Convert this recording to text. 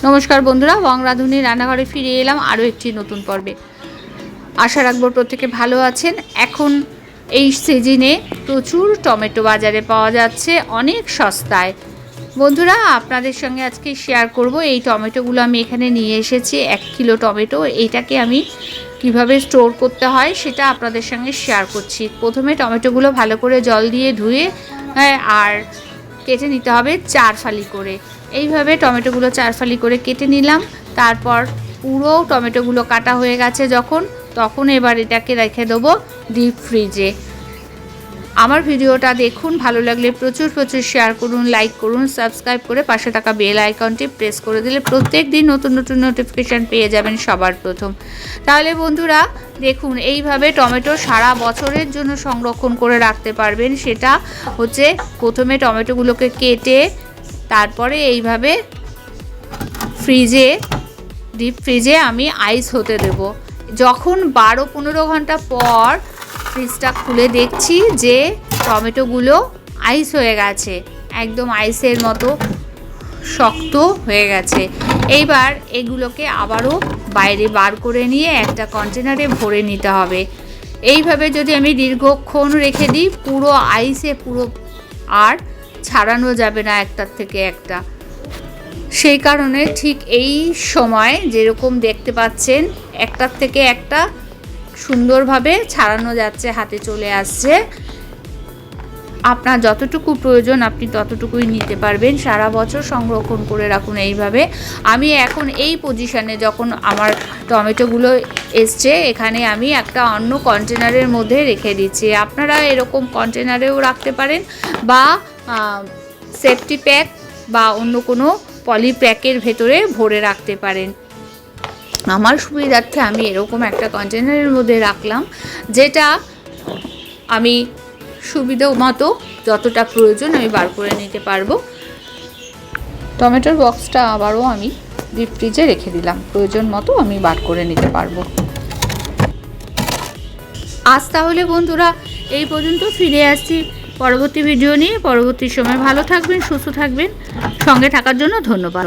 নমস্কার বন্ধুরা, বংরাধুনি রান্নাঘরে ফিরে এলাম আরও একটি নতুন পর্বে। আশা রাখবো প্রত্যেকে ভালো আছেন। এখন এই সিজনে প্রচুর টমেটো বাজারে পাওয়া যাচ্ছে অনেক সস্তায়। বন্ধুরা, আপনাদের সঙ্গে আজকে শেয়ার করব এই টমেটোগুলো আমি এখানে নিয়ে এসেছি 1 কিলো টমেটো। এইটাকে আমি কিভাবে স্টোর করতে হয় সেটা আপনাদের সঙ্গে শেয়ার করছি। প্রথমে টমেটোগুলো ভালো করে জল দিয়ে ধুয়ে আর কেটে নিতে হবে 4 ফালি করে। এইভাবে টমেটোগুলো 4 ফালি করে কেটে নিলাম। তারপর পুরো টমেটোগুলো কাটা হয়ে গেছে তখন এবার এটাকে রেখে দেবো ডিপ ফ্রিজে। আমার ভিডিওটা দেখুন, ভালো লাগলে প্রচুর শেয়ার করুন, লাইক করুন, সাবস্ক্রাইব করে পাশে থাকা বেল আইকনটি প্রেস করে দিলে প্রত্যেক দিন নতুন নোটিফিকেশান পেয়ে যাবেন সবার প্রথম। তাহলে বন্ধুরা দেখুন, এইভাবে টমেটো সারা বছরের জন্য সংরক্ষণ করে রাখতে পারবেন। সেটা হচ্ছে প্রথমে টমেটোগুলোকে কেটে তারপরে এইভাবে ডিপ ফ্রিজে আমি আইস হতে দেব। যখন 12-15 ঘন্টা পর ফ্রিজটা খুলে দেখছি যে টমেটোগুলো আইস হয়ে গেছে, একদম আইসের মতো শক্ত হয়ে গেছে। এইবার এগুলোকে আবারও বাইরে বার করে নিয়ে একটা কন্টেনারে ভরে নিতে হবে। এইভাবে যদি আমি দীর্ঘক্ষণ রেখে দিই পুরো আইসে আর ছাড়ানো যাবে না একটার থেকে একটা। সেই কারণে ঠিক এই সময় যেরকম দেখতে পাচ্ছেন একটার থেকে একটা সুন্দরভাবে ছাড়ানো যাচ্ছে, হাতে চলে আসছে। আপনার যতটুকু প্রয়োজন আপনি ততটুকুই নিতে পারবেন। সারা বছর সংরক্ষণ করে রাখুন এইভাবে। আমি এখন এই পজিশানে যখন আমার টমেটোগুলো এসছে, এখানে আমি একটা অন্য কন্টেনারের মধ্যে রেখে দিচ্ছি। আপনারা এরকম কন্টেনারেও রাখতে পারেন বা সেফটি প্যাক বা অন্য কোনো পলি প্যাকের ভেতরে ভরে রাখতে পারেন। আমার সুবিধার্থে আমি এরকম একটা কন্টেনারের মধ্যে রাখলাম, যেটা আমি সুবিধা মতো যতটা প্রয়োজন আমি বার করে নিতে পারবো। টমেটোর বক্সটা আবারও আমি ডিপ ফ্রিজে রেখে দিলাম, প্রয়োজন মতো আমি বার করে নিতে পারবো। আজ তাহলে বন্ধুরা এই পর্যন্ত, ফিরে আসছি পরবর্তী ভিডিও নিয়ে। পরবর্তী সময় ভালো থাকবেন, সুস্থ থাকবেন। সঙ্গে থাকার জন্য ধন্যবাদ।